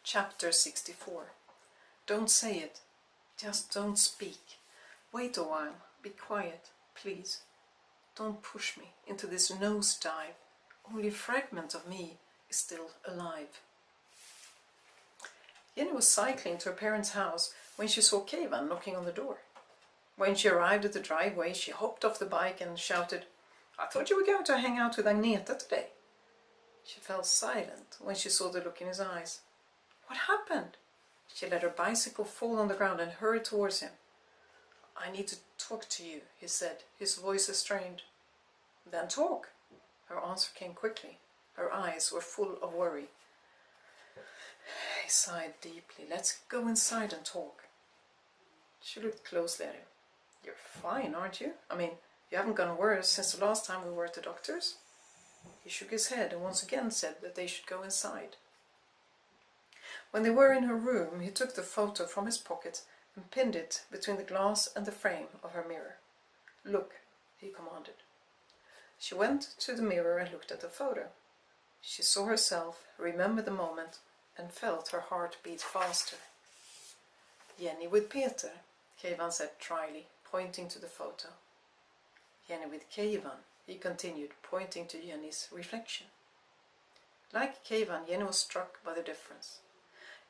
Chapter 64. Don't say it. Just don't speak. Wait a while. Be quiet, please. Don't push me into this nosedive. Only a fragment of me is still alive. Jenny was cycling to her parents' house when she saw Kevan knocking on the door. When she arrived at the driveway, she hopped off the bike and shouted, "I thought you were going to hang out with Agneta today." She fell silent when she saw the look in his eyes. What happened? She let her bicycle fall on the ground and hurried towards him. "I need to talk to you," he said, his voice strained. "Then talk." Her answer came quickly. Her eyes were full of worry. He sighed deeply. "Let's go inside and talk." She looked closely at him. "You're fine, aren't you? I mean, you haven't gone worse since the last time we were at the doctor's?" He shook his head and once again said that they should go inside. When they were in her room, he took the photo from his pocket and pinned it between the glass and the frame of her mirror. "Look," he commanded. She went to the mirror and looked at the photo. She saw herself, remembered the moment, and felt her heart beat faster. "Jenny with Peter," Kevan said dryly, pointing to the photo. "Jenny with Kevan," he continued, pointing to Jenny's reflection. Like Kevan, Jenny was struck by the difference.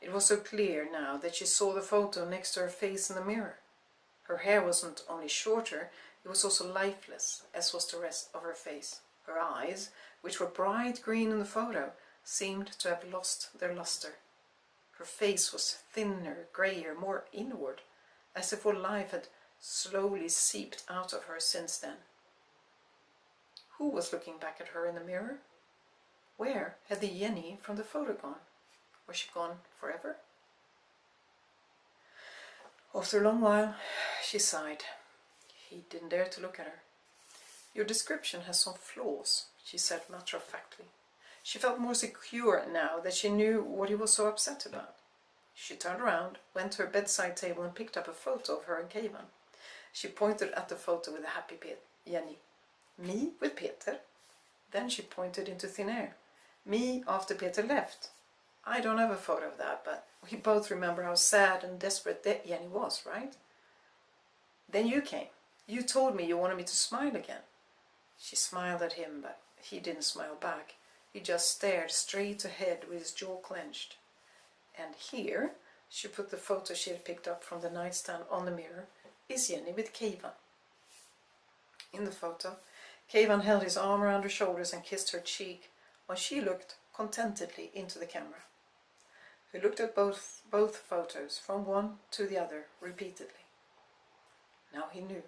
It was so clear now that she saw the photo next to her face in the mirror. Her hair wasn't only shorter, it was also lifeless, as was the rest of her face. Her eyes, which were bright green in the photo, seemed to have lost their luster. Her face was thinner, greyer, more inward, as if all life had slowly seeped out of her since then. Who was looking back at her in the mirror? Where had the Jenny from the photo gone? Was she gone forever? After a long while, she sighed. He didn't dare to look at her. "Your description has some flaws," she said matter-of-factly. She felt more secure now that she knew what he was so upset about. She turned around, went to her bedside table and picked up a photo of her and Kevan. She pointed at the photo with a happy Jenny. "Me with Peter?" Then she pointed into thin air. "Me after Peter left. I don't have a photo of that, but we both remember how sad and desperate that Jenny was, right? Then you came. You told me you wanted me to smile again." She smiled at him, but he didn't smile back. He just stared straight ahead with his jaw clenched. "And here," she put the photo she had picked up from the nightstand on the mirror, "is Jenny with Kevan." In the photo, Kevan held his arm around her shoulders and kissed her cheek, while she looked contentedly into the camera. He looked at both photos, from one to the other, repeatedly. Now he knew.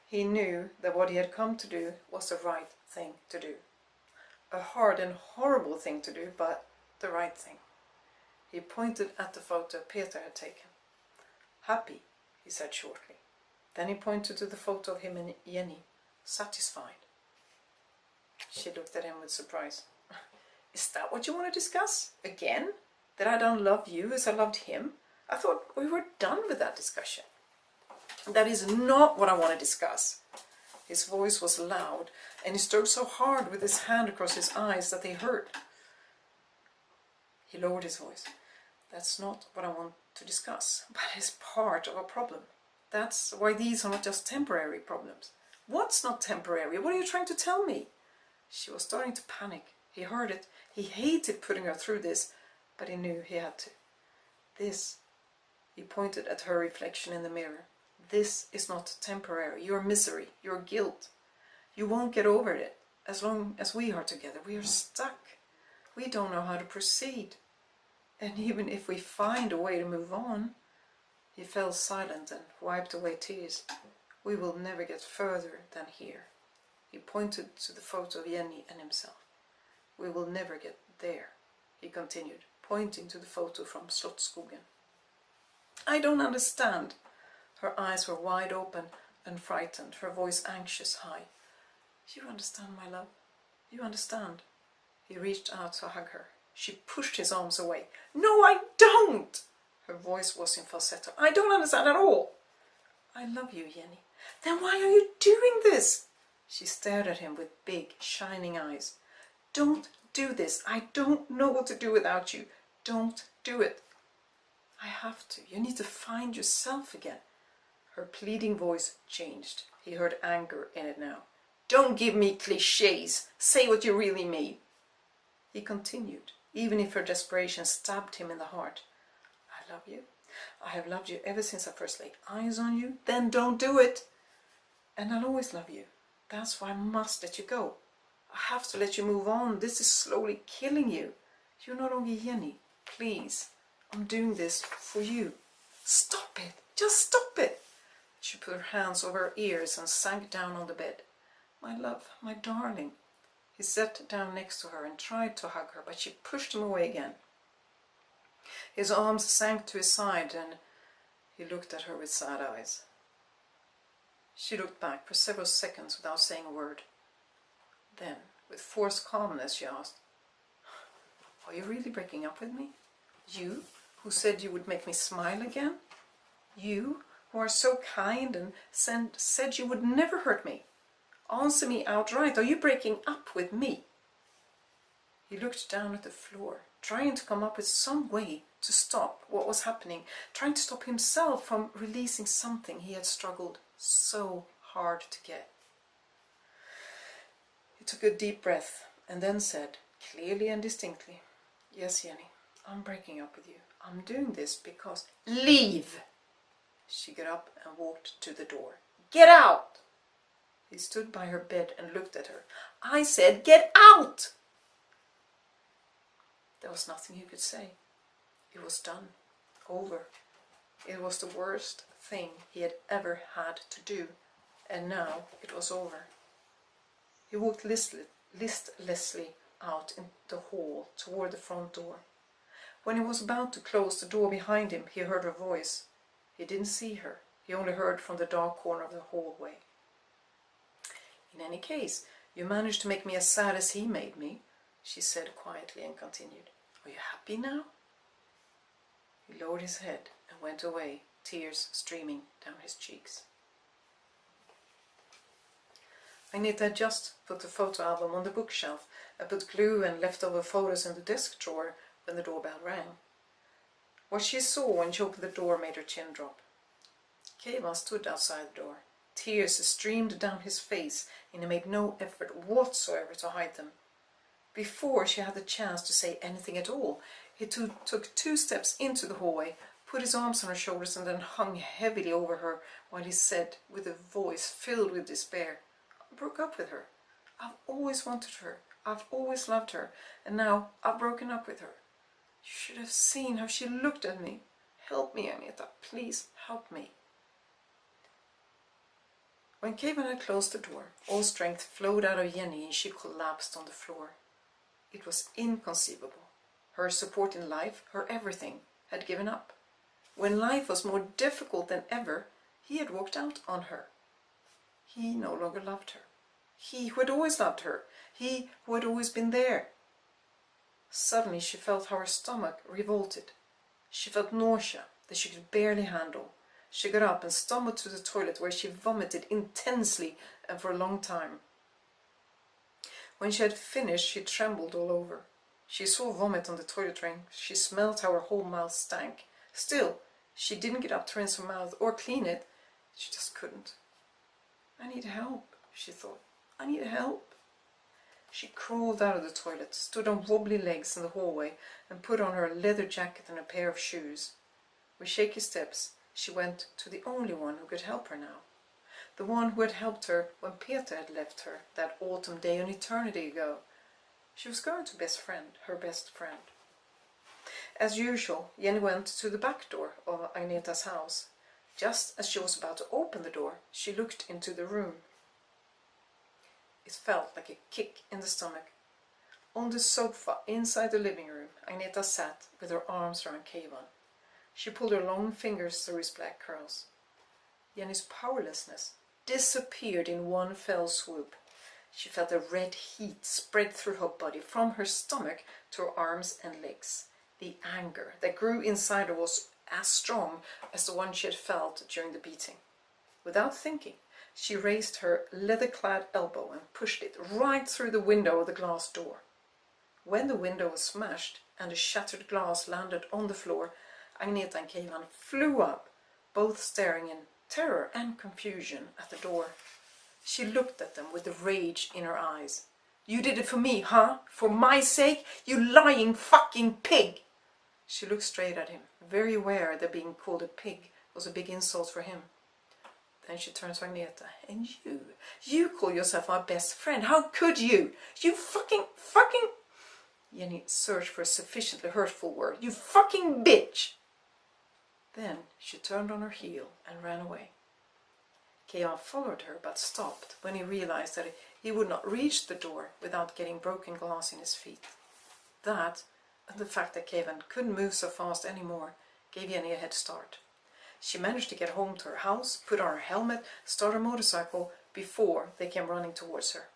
He knew that what he had come to do was the right thing to do. A hard and horrible thing to do, but the right thing. He pointed at the photo Peter had taken. "Happy," he said shortly. Then he pointed to the photo of him and Jenny, satisfied. She looked at him with surprise. "Is that what you want to discuss? Again? That I don't love you as I loved him? I thought we were done with that discussion." "That is not what I want to discuss." His voice was loud, and he stroked so hard with his hand across his eyes that they hurt. He lowered his voice. "That's not what I want to discuss, but it's part of a problem. That's why these are not just temporary problems." "What's not temporary? What are you trying to tell me?" She was starting to panic. He heard it. He hated putting her through this, but he knew he had to. "This," he pointed at her reflection in the mirror, "this is not temporary. Your misery, your guilt. You won't get over it as long as we are together. We are stuck. We don't know how to proceed. And even if we find a way to move on," he fell silent and wiped away tears, "we will never get further than here." He pointed to the photo of Jenny and himself. "We will never get there," he continued, pointing to the photo from Slottsskogen. "I don't understand." Her eyes were wide open and frightened, her voice anxious, high. "You understand, my love? You understand?" He reached out to hug her. She pushed his arms away. "No, I don't!" Her voice was in falsetto. "I don't understand at all." "I love you, Jenny." "Then why are you doing this?" She stared at him with big, shining eyes. "Don't do this. I don't know what to do without you. Don't do it. I have to. You need to find yourself again. Her pleading voice changed. He heard anger in it now. Don't give me cliches. Say what you really mean. He continued, even if her desperation stabbed him in the heart. I love you. I have loved you ever since I first laid eyes on you. Then don't do it. And I'll always love you. That's why I must let you go. I have to let you move on. This is slowly killing you. You're no longer Jenny. Please. I'm doing this for you. Stop it. Just stop it. She put her hands over her ears and sank down on the bed. My love, my darling. He sat down next to her and tried to hug her, but she pushed him away again. His arms sank to his side and he looked at her with sad eyes. She looked back for several seconds without saying a word. Then, with forced calmness, she asked, Are you really breaking up with me? You, who said you would make me smile again? You, who are so kind and said you would never hurt me? Answer me outright. Are you breaking up with me? He looked down at the floor, trying to come up with some way to stop what was happening, trying to stop himself from releasing something he had struggled so hard to get. He took a deep breath and then said, clearly and distinctly, Yes, Jenny, I'm breaking up with you. I'm doing this because... Leave! She got up and walked to the door. Get out! He stood by her bed and looked at her. I said, get out! There was nothing he could say. It was done. Over. It was the worst thing he had ever had to do. And now it was over. He walked listlessly out in the hall toward the front door. When he was about to close the door behind him, he heard her voice. He didn't see her. He only heard from the dark corner of the hallway. In any case, you managed to make me as sad as he made me, she said quietly and continued. Are you happy now? He lowered his head and went away, tears streaming down his cheeks. Agneta had just put the photo album on the bookshelf and put glue and leftover photos in the desk drawer when the doorbell rang. What she saw when she opened the door made her chin drop. Keivan stood outside the door. Tears streamed down his face and he made no effort whatsoever to hide them. Before she had the chance to say anything at all, he took 2 steps into the hallway, put his arms on her shoulders and then hung heavily over her while he said with a voice filled with despair, I broke up with her. I've always wanted her. I've always loved her. And now I've broken up with her. You should have seen how she looked at me. Help me, Agneta. Please help me. When Keivan had closed the door, all strength flowed out of Jenny and she collapsed on the floor. It was inconceivable. Her support in life, her everything, had given up. When life was more difficult than ever, he had walked out on her. He no longer loved her. He who had always loved her. He who had always been there. Suddenly she felt how her stomach revolted. She felt nausea that she could barely handle. She got up and stumbled to the toilet where she vomited intensely and for a long time. When she had finished, she trembled all over. She saw vomit on the toilet ring. She smelled how her whole mouth stank. Still, she didn't get up to rinse her mouth or clean it. She just couldn't. I need help, she thought. I need help. She crawled out of the toilet, stood on wobbly legs in the hallway, and put on her leather jacket and a pair of shoes. With shaky steps, she went to the only one who could help her now. The one who had helped her when Peter had left her that autumn day an eternity ago. She was going to her best friend. As usual, Jenny went to the back door of Agneta's house. Just as she was about to open the door, she looked into the room. It felt like a kick in the stomach. On the sofa inside the living room, Agneta sat with her arms around Keivan. She pulled her long fingers through his black curls. Jenny's powerlessness disappeared in one fell swoop. She felt a red heat spread through her body, from her stomach to her arms and legs. The anger that grew inside her was as strong as the one she had felt during the beating. Without thinking, she raised her leather-clad elbow and pushed it right through the window of the glass door. When the window was smashed, and the shattered glass landed on the floor, Agneta and Keivan flew up, both staring in terror and confusion at the door. She looked at them with the rage in her eyes. "You did it for me, huh? For my sake? You lying fucking pig!" She looked straight at him, very aware that being called a pig was a big insult for him. Then she turned to Agneta. "And you call yourself my best friend. How could you? You fucking... Jenny searched for a sufficiently hurtful word. "You fucking bitch!" Then she turned on her heel and ran away. Keivan followed her but stopped when he realized that he would not reach the door without getting broken glass in his feet. That, and the fact that Keivan couldn't move so fast anymore, gave Jenny a head start. She managed to get home to her house, put on her helmet, start her motorcycle before they came running towards her.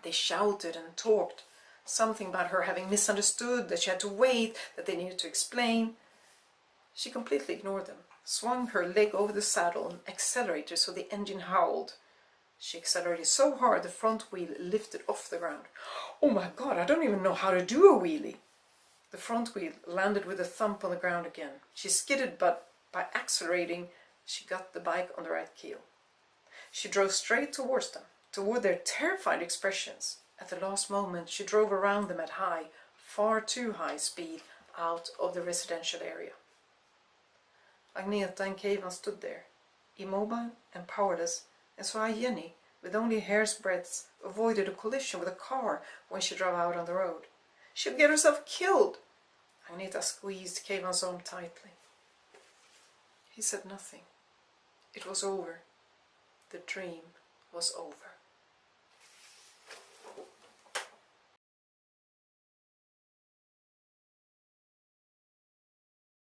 They shouted and talked, something about her having misunderstood, that she had to wait, that they needed to explain. She completely ignored them, swung her leg over the saddle and accelerated so the engine howled. She accelerated so hard the front wheel lifted off the ground. "Oh my God, I don't even know how to do a wheelie." The front wheel landed with a thump on the ground again. She skidded, but by accelerating, she got the bike on the right keel. She drove straight towards them, toward their terrified expressions. At the last moment, she drove around them at high, far too high speed, out of the residential area. Agneta and Keivan stood there, immobile and powerless, and saw Jenny, with only a hair's breadth, avoided a collision with a car when she drove out on the road. She'd get herself killed. Agneta squeezed Keivan's arm tightly. He said nothing. It was over. The dream was over.